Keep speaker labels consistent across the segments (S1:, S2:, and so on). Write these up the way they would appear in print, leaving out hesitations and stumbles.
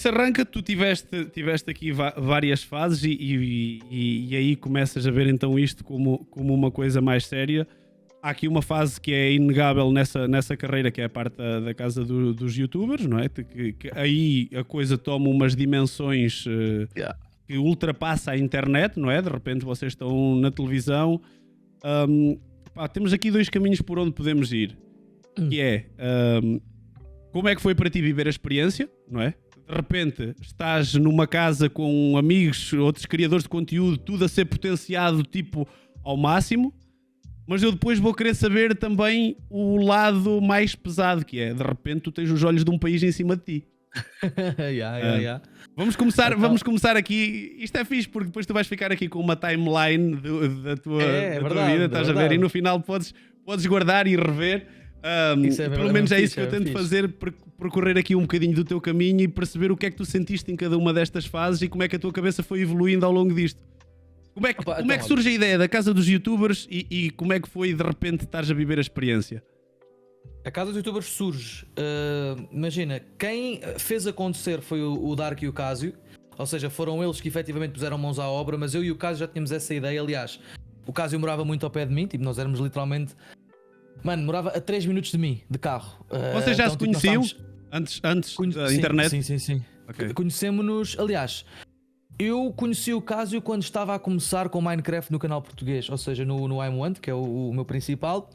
S1: isso arranca, tu tiveste aqui várias fases e aí começas a ver então isto como uma coisa mais séria. Há aqui uma fase que é inegável nessa carreira, que é a parte da casa dos youtubers, não é? Que aí a coisa toma umas dimensões que ultrapassa a internet, não é? De repente vocês estão na televisão. Temos aqui 2 caminhos por onde podemos ir. Que é, como é que foi para ti viver a experiência, não é? De repente estás numa casa com amigos, outros criadores de conteúdo, tudo a ser potenciado tipo ao máximo. Mas eu depois vou querer saber também o lado mais pesado, que é, de repente tu tens os olhos de um país em cima de ti. Vamos começar aqui. Isto é fixe, porque depois tu vais ficar aqui com uma timeline da tua vida, estás a ver? E no final podes guardar e rever. Pelo menos é isso que eu tento fazer, percorrer aqui um bocadinho do teu caminho e perceber o que é que tu sentiste em cada uma destas fases e como é que a tua cabeça foi evoluindo ao longo disto. Como é que surge a ideia da casa dos youtubers e como é que foi de repente estares a viver a experiência?
S2: A casa dos youtubers surge, imagina, quem fez acontecer foi o Dark e o Cásio, ou seja, foram eles que efetivamente puseram mãos à obra, mas eu e o Cásio já tínhamos essa ideia. Aliás, o Cásio morava muito ao pé de mim, tipo, nós éramos literalmente, morava a 3 minutos de mim, de carro.
S1: Vocês já se conheciam antes da internet?
S2: Sim. Okay. Conhecemos-nos, aliás, eu conheci o Cásio quando estava a começar com Minecraft no canal português, ou seja, no I'm One, que é o meu principal.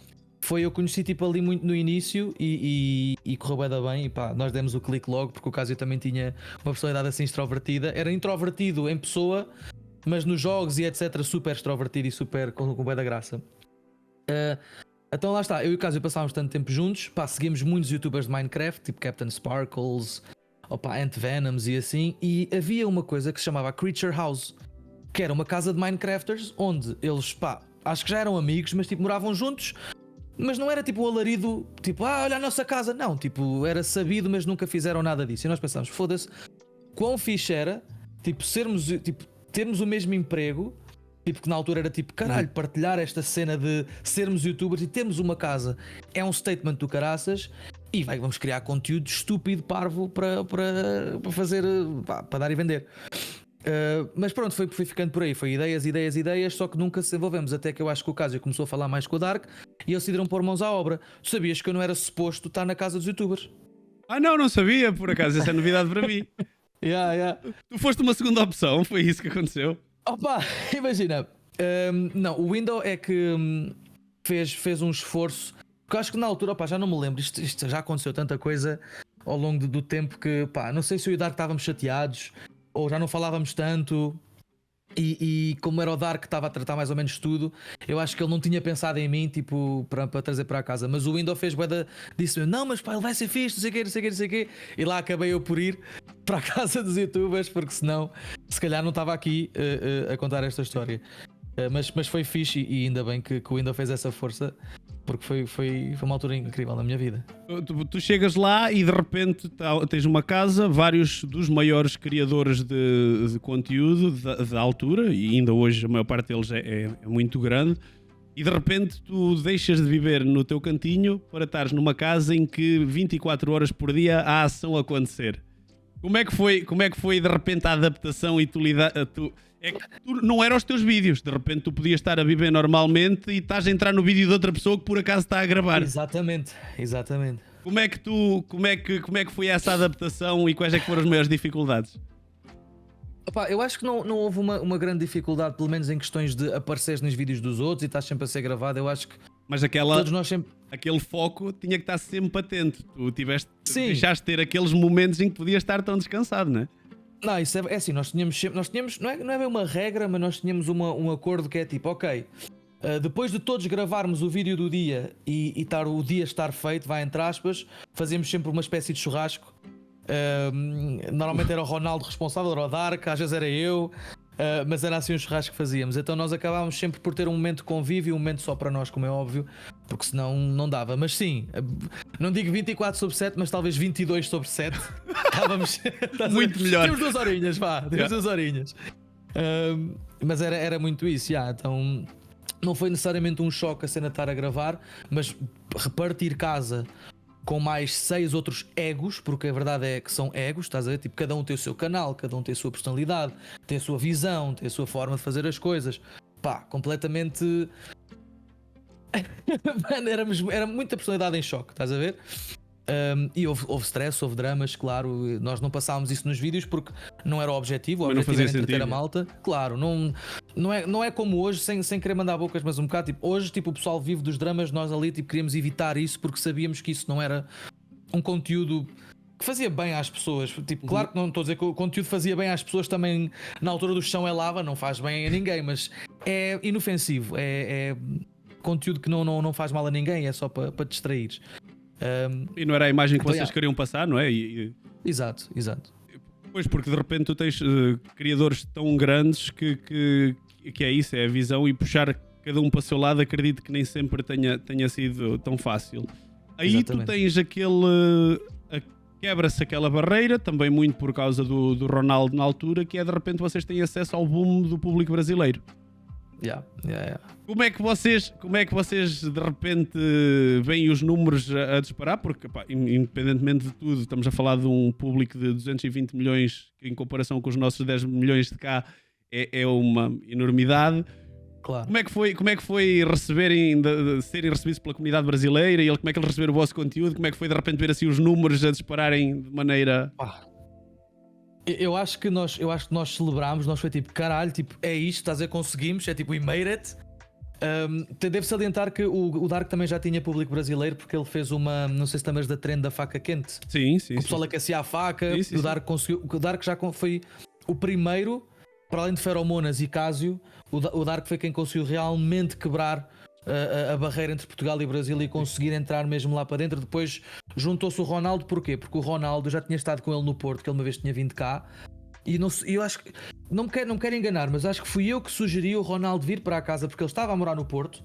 S2: Eu conheci tipo ali muito no início e correu bem e pá, nós demos o clique logo, porque o Cásio também tinha uma personalidade assim extrovertida. Era introvertido em pessoa, mas nos jogos e etc super extrovertido e super com bué da graça. Então lá está, eu e o Cásio passávamos tanto tempo juntos, pá, seguimos muitos youtubers de Minecraft, tipo Captain Sparkles, Ant Venoms e assim, e havia uma coisa que se chamava Creature House, que era uma casa de Minecrafters, onde eles, pá, acho que já eram amigos, mas tipo moravam juntos, mas não era tipo o alarido, tipo, olha a nossa casa, não, tipo, era sabido, mas nunca fizeram nada disso, e nós pensámos, foda-se, quão fixe era, tipo, termos o mesmo emprego, tipo, que na altura era tipo, caralho, partilhar esta cena de sermos youtubers e termos uma casa, é um statement do caraças. E vamos criar conteúdo estúpido, parvo, para fazer, para dar e vender. Mas pronto, foi ficando por aí. Foi ideias, só que nunca se desenvolvemos. Até que eu acho que o Cásio começou a falar mais com o Dark e eles decidiram pôr mãos à obra. Tu sabias que eu não era suposto estar na casa dos youtubers?
S1: Não sabia, por acaso. Essa é novidade para mim. Tu foste uma segunda opção, foi isso que aconteceu?
S2: Opa, imagina. Não, o Window é que fez um esforço. Porque eu acho que na altura, já não me lembro, isto já aconteceu tanta coisa ao longo do tempo que, não sei se eu e o Dark estávamos chateados ou já não falávamos tanto e como era o Dark que estava a tratar mais ou menos tudo, eu acho que ele não tinha pensado em mim, tipo, para trazer para a casa. Mas o Window fez disse-me, não, mas pá, ele vai ser fixe, não sei o quê. E lá acabei eu por ir para a casa dos youtubers, porque senão, se calhar não estava aqui a contar esta história. Mas foi fixe e ainda bem que o Window fez essa força, porque foi uma altura incrível na minha vida.
S1: Tu chegas lá e de repente tens uma casa, vários dos maiores criadores de conteúdo da altura, e ainda hoje a maior parte deles é muito grande, e de repente tu deixas de viver no teu cantinho para estares numa casa em que 24 horas por dia há ação a acontecer. Como é que foi de repente a adaptação e tu não eram os teus vídeos, de repente tu podias estar a viver normalmente e estás a entrar no vídeo de outra pessoa que por acaso está a gravar.
S2: Exatamente.
S1: Como é que foi essa adaptação e quais é que foram as maiores dificuldades?
S2: Opa, eu acho que não houve uma grande dificuldade, pelo menos em questões de apareceres nos vídeos dos outros e estás sempre a ser gravado. Eu acho que
S1: mas todos nós aquele foco tinha que estar sempre patente. Tu deixaste de ter aqueles momentos em que podias estar tão descansado, não é?
S2: Não, isso é assim, nós tínhamos, não é bem uma regra, mas nós tínhamos um acordo que é tipo, ok, depois de todos gravarmos o vídeo do dia e o dia estar feito, vai entre aspas, fazíamos sempre uma espécie de churrasco. Normalmente era o Ronaldo responsável, era o Dark, às vezes era eu, mas era assim um churrasco que fazíamos. Então nós acabávamos sempre por ter um momento de convívio, um momento só para nós, como é óbvio, porque senão não dava. Mas sim, não digo 24/7, mas talvez 22/7. Estávamos
S1: muito melhor.
S2: Temos 2 horinhas, temos 2 horinhas. Mas era muito isso, então não foi necessariamente um choque a cena de estar a gravar, mas repartir casa com mais 6 outros egos, porque a verdade é que são egos, estás a ver? Tipo, cada um tem o seu canal, cada um tem a sua personalidade, tem a sua visão, tem a sua forma de fazer as coisas. Pá, completamente. Mano, era muita personalidade em choque, estás a ver? E houve stress, houve dramas, claro. Nós não passávamos isso nos vídeos porque não era o objetivo. O objetivo era entreter a malta. Claro, não é como hoje, sem querer mandar bocas, mas um bocado tipo, hoje tipo, o pessoal vive dos dramas, nós ali tipo, queríamos evitar isso porque sabíamos que isso não era um conteúdo que fazia bem às pessoas. Tipo, claro que não estou a dizer que o conteúdo fazia bem às pessoas também na altura do chão é lava, não faz bem a ninguém, mas é inofensivo, é conteúdo que não faz mal a ninguém, é só para distrair.
S1: E não era a imagem que vocês queriam passar, não é?
S2: Exato.
S1: Pois, porque de repente tu tens criadores tão grandes que é isso, é a visão, e puxar cada um para o seu lado, acredito que nem sempre tenha sido tão fácil. Aí exatamente. Tu tens quebra-se aquela barreira, também muito por causa do Ronaldo na altura, que é de repente vocês têm acesso ao boom do público brasileiro.
S2: Yeah.
S1: Como é que vocês de repente veem os números a disparar? Porque, pá, independentemente de tudo, estamos a falar de um público de 220 milhões que, em comparação com os nossos 10 milhões de cá, é uma enormidade.
S2: Claro.
S1: Como é que foi serem recebidos pela comunidade brasileira, e como é que eles receberam o vosso conteúdo? Como é que foi de repente ver assim os números a dispararem de maneira...
S2: Eu acho que nós celebrámos, nós foi tipo, caralho, tipo, é isto, estás a ver, conseguimos, é tipo, we made it. Devo salientar que o Dark também já tinha público brasileiro, porque ele fez uma, não sei se lembras da trend da faca quente.
S1: Sim.
S2: O pessoal aquecia a faca, o Dark conseguiu, o Dark já foi o primeiro, para além de Feromonas e Casio, o Dark foi quem conseguiu realmente quebrar a barreira entre Portugal e Brasil e conseguir entrar mesmo lá para dentro. Depois juntou-se o Ronaldo, porquê? Porque o Ronaldo já tinha estado com ele no Porto, que ele uma vez tinha vindo cá, e eu acho que não me quero enganar, mas acho que fui eu que sugeri o Ronaldo vir para a casa, porque ele estava a morar no Porto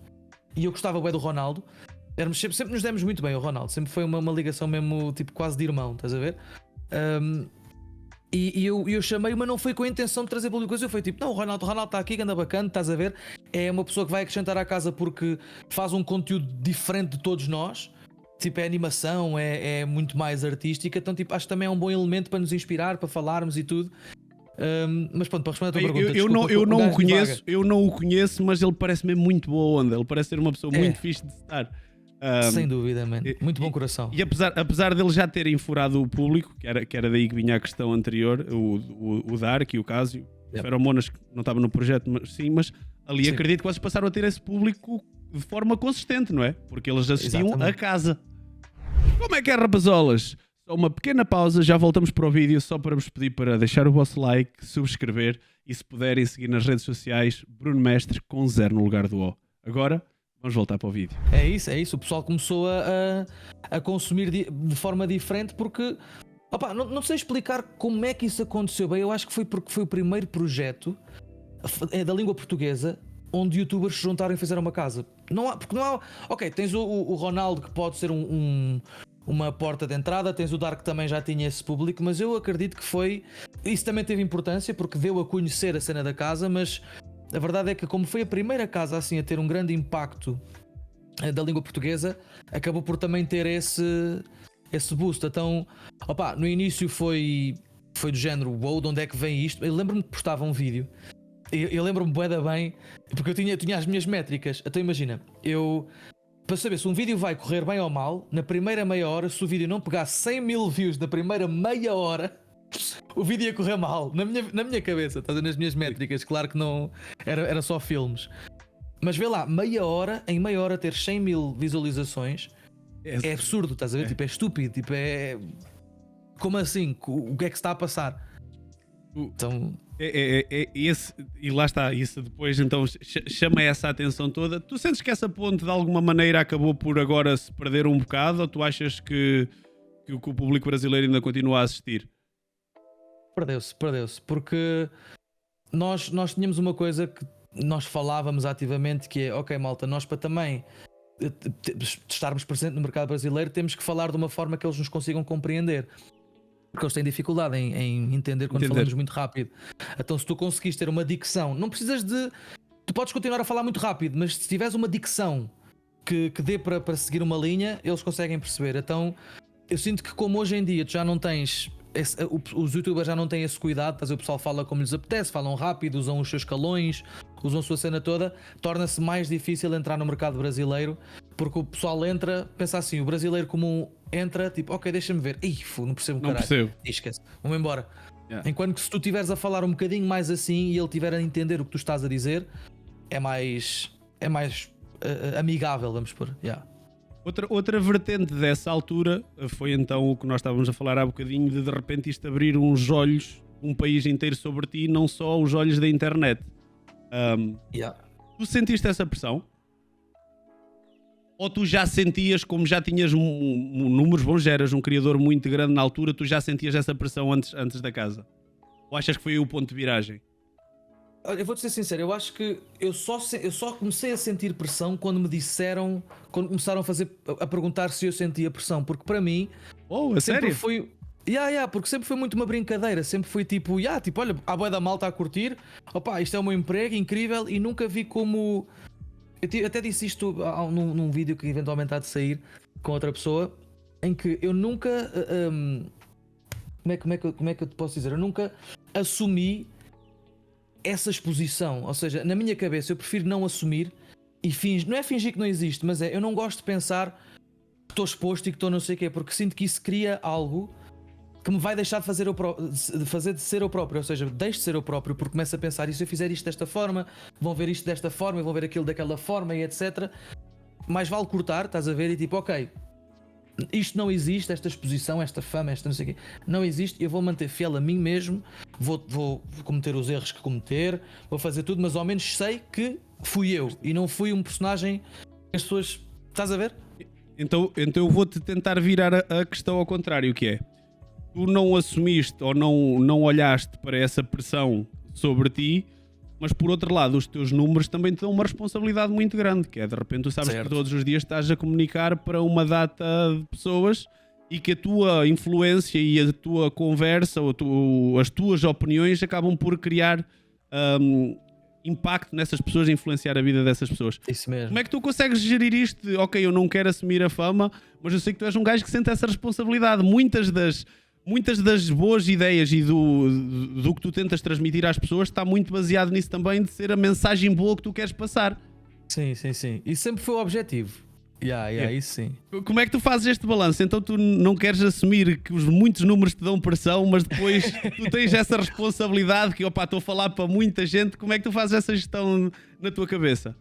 S2: e eu gostava bem do Ronaldo. Sempre nos demos muito bem, o Ronaldo sempre foi uma ligação mesmo tipo quase de irmão, estás a ver? E eu chamei, mas não foi com a intenção de trazer público coisa. Eu fui tipo, não, o Ronaldo está aqui, anda bacana, estás a ver? É uma pessoa que vai acrescentar à casa porque faz um conteúdo diferente de todos nós. Tipo, é animação, é muito mais artística. Então, tipo, acho que também é um bom elemento para nos inspirar, para falarmos e tudo. Mas pronto, para responder a tua pergunta,
S1: eu não o conheço, mas ele parece mesmo muito boa onda. Ele parece ser uma pessoa muito fixe de estar.
S2: Sem dúvida, man. Muito bom coração.
S1: E apesar dele já terem furado o público, que era daí que vinha a questão anterior, o Dark e o Casio, Feromonas, que não estava no projeto, mas ali acredito que vocês passaram a ter esse público de forma consistente, não é? Porque eles assistiam a casa. Como é que é, rapazolas? Só uma pequena pausa, já voltamos para o vídeo, só para vos pedir para deixar o vosso like, subscrever e, se puderem, seguir nas redes sociais Bruno Mestre com 0 no lugar do O. Agora, vamos voltar para o vídeo.
S2: É isso. O pessoal começou a consumir de forma diferente porque... Opa, não sei explicar como é que isso aconteceu bem. Eu acho que foi porque foi o primeiro projeto da língua portuguesa onde youtubers se juntaram e fizeram uma casa. Porque não há... Ok, tens o Ronaldo, que pode ser uma porta de entrada, tens o Dark, que também já tinha esse público, mas eu acredito que foi... Isso também teve importância porque deu a conhecer a cena da casa, mas a verdade é que como foi a primeira casa assim a ter um grande impacto da língua portuguesa, acabou por também ter esse boost. Então, opa, no início foi do género, wow, de onde é que vem isto? Eu lembro-me que postava um vídeo, eu lembro-me bué da bem, porque eu tinha as minhas métricas. Então imagina, para saber se um vídeo vai correr bem ou mal, na primeira meia hora, se o vídeo não pegasse 100 mil views na primeira meia hora, o vídeo ia correr mal, na minha cabeça, estás a ver, nas minhas métricas. Claro que não, era só filmes. Mas vê lá, em meia hora ter 100 mil visualizações é absurdo, estás a ver? Tipo, é estúpido, tipo, como assim? O que é que se está a passar? Então...
S1: E lá está, isso depois então chama essa atenção toda. Tu sentes que essa ponte de alguma maneira acabou por agora se perder um bocado, ou tu achas que o público brasileiro ainda continua a assistir?
S2: Perdeu-se, porque nós tínhamos uma coisa que nós falávamos ativamente, que é, ok malta, nós para também estarmos presentes no mercado brasileiro temos que falar de uma forma que eles nos consigam compreender. Porque eles têm dificuldade em entender quando falamos muito rápido. Então, se tu conseguires ter uma dicção, não precisas de... Tu podes continuar a falar muito rápido, mas se tiveres uma dicção que dê para seguir uma linha, eles conseguem perceber. Então eu sinto que como hoje em dia tu já não tens os youtubers já não têm esse cuidado, o pessoal fala como lhes apetece, falam rápido, usam os seus escalões, usam a sua cena toda, torna-se mais difícil entrar no mercado brasileiro, porque o pessoal entra, pensa assim, o brasileiro comum entra, tipo, ok, deixa-me ver, não percebo o caralho,
S1: percebo.
S2: Esquece, vamos embora.
S1: Yeah.
S2: Enquanto que se tu estiveres a falar um bocadinho mais assim e ele estiver a entender o que tu estás a dizer, é mais amigável, vamos pôr. Yeah.
S1: Outra vertente dessa altura foi então o que nós estávamos a falar há bocadinho, de repente isto abrir uns olhos, um país inteiro sobre ti, não só os olhos da internet. Tu sentiste essa pressão? Ou tu já sentias, como já tinhas números bons, já eras um criador muito grande na altura, tu já sentias essa pressão antes da casa? Ou achas que foi aí o ponto de viragem?
S2: Eu vou-te ser sincero, eu acho que eu só comecei a sentir pressão quando me disseram, quando começaram a perguntar se eu sentia pressão, porque para mim
S1: a
S2: sempre
S1: sério?
S2: foi. Porque sempre foi muito uma brincadeira, sempre foi tipo, olha, a bué da malta a curtir, opá, isto é o meu emprego, incrível, e nunca vi como. Eu até disse isto num vídeo que eventualmente há de sair com outra pessoa, em que eu nunca. Como é que eu te posso dizer? Eu nunca assumi essa exposição, ou seja, na minha cabeça eu prefiro não assumir e não é fingir que não existe, mas eu não gosto de pensar que estou exposto e que estou não sei o quê, porque sinto que isso cria algo que me vai deixar de fazer de ser eu próprio, ou seja, deixo de ser eu próprio, porque começo a pensar, e se eu fizer isto desta forma, vão ver isto desta forma e vão ver aquilo daquela forma e etc. Mais vale cortar, estás a ver, e tipo, ok, isto não existe, esta exposição, esta fama, esta não sei o quê, não existe, eu vou manter fiel a mim mesmo, vou cometer os erros que cometer, vou fazer tudo, mas ao menos sei que fui eu e não fui um personagem que as pessoas... Estás a ver?
S1: Então eu vou-te tentar virar a questão ao contrário, que é, tu não assumiste ou não olhaste para essa pressão sobre ti, mas por outro lado os teus números também te dão uma responsabilidade muito grande, que é, de repente tu sabes
S2: certo,
S1: que todos os dias estás a comunicar para uma data de pessoas e que a tua influência e a tua conversa ou as tuas opiniões acabam por criar impacto nessas pessoas, influenciar a vida dessas pessoas.
S2: Isso mesmo.
S1: Como é que tu consegues gerir isto de, ok, eu não quero assumir a fama, mas eu sei que tu és um gajo que sente essa responsabilidade. Muitas das boas ideias e do que tu tentas transmitir às pessoas está muito baseado nisso também, de ser a mensagem boa que tu queres passar.
S2: Sim. E sempre foi o objetivo. Isso sim.
S1: Como é que tu fazes este balanço? Então tu não queres assumir que os muitos números te dão pressão, mas depois tu tens essa responsabilidade que, estou a falar para muita gente. Como é que tu fazes essa gestão na tua cabeça?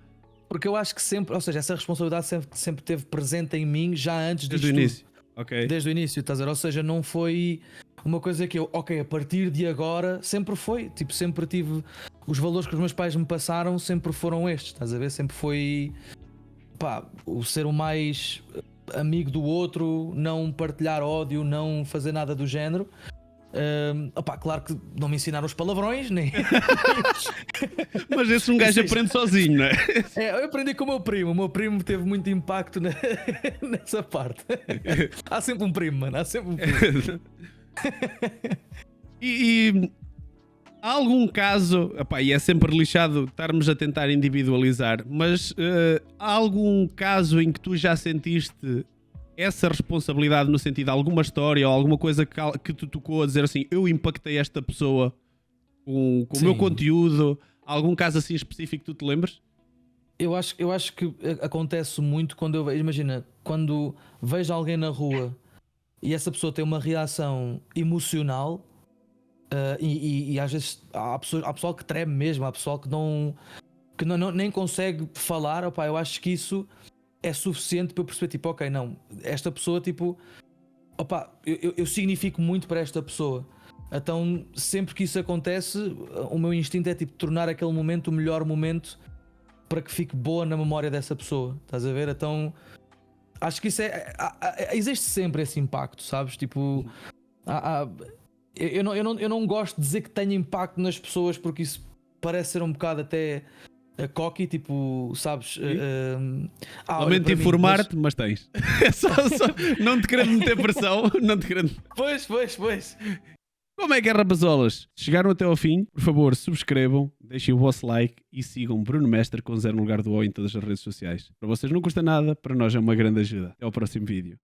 S2: Porque eu acho que sempre, ou seja, essa responsabilidade sempre esteve presente em mim já antes disto
S1: Desde o início. Okay.
S2: Desde o início, estás a ver? Ou seja, não foi uma coisa que eu, a partir de agora, sempre foi. Tipo, sempre tive os valores que os meus pais me passaram, sempre foram estes, estás a ver? Sempre foi, o ser o mais amigo do outro, não partilhar ódio, não fazer nada do género. Claro que não me ensinaram os palavrões, nem.
S1: Mas esse um gajo aprende sozinho, não é?
S2: Eu aprendi com o meu primo teve muito impacto nessa parte. Há sempre um primo, mano, há sempre um primo.
S1: E há algum caso, e é sempre lixado estarmos a tentar individualizar, mas há algum caso em que tu já sentiste essa responsabilidade, no sentido de alguma história ou alguma coisa que te tocou a dizer assim, eu impactei esta pessoa com o meu conteúdo? Algum caso assim específico que tu te lembres?
S2: Eu acho que acontece muito quando imagina, quando vejo alguém na rua e essa pessoa tem uma reação emocional, e às vezes há pessoal que treme mesmo, há pessoal que nem consegue falar. Eu acho que isso é suficiente para eu perceber, tipo, ok, não, esta pessoa, tipo, eu significo muito para esta pessoa. Então, sempre que isso acontece, o meu instinto é, tipo, tornar aquele momento o melhor momento para que fique boa na memória dessa pessoa, estás a ver? Então, acho que isso existe sempre esse impacto, sabes? Tipo, eu não gosto de dizer que tenho impacto nas pessoas, porque isso parece ser um bocado até cocky, tipo, sabes?
S1: Lamento informar-te, mas tens. só, não te querendo meter pressão, não te querendo.
S2: Pois.
S1: Como é que é, rapazolas? Chegaram até ao fim, por favor, subscrevam, deixem o vosso like e sigam Bruno Mestre com 0 no lugar do O em todas as redes sociais. Para vocês não custa nada, para nós é uma grande ajuda. Até ao próximo vídeo.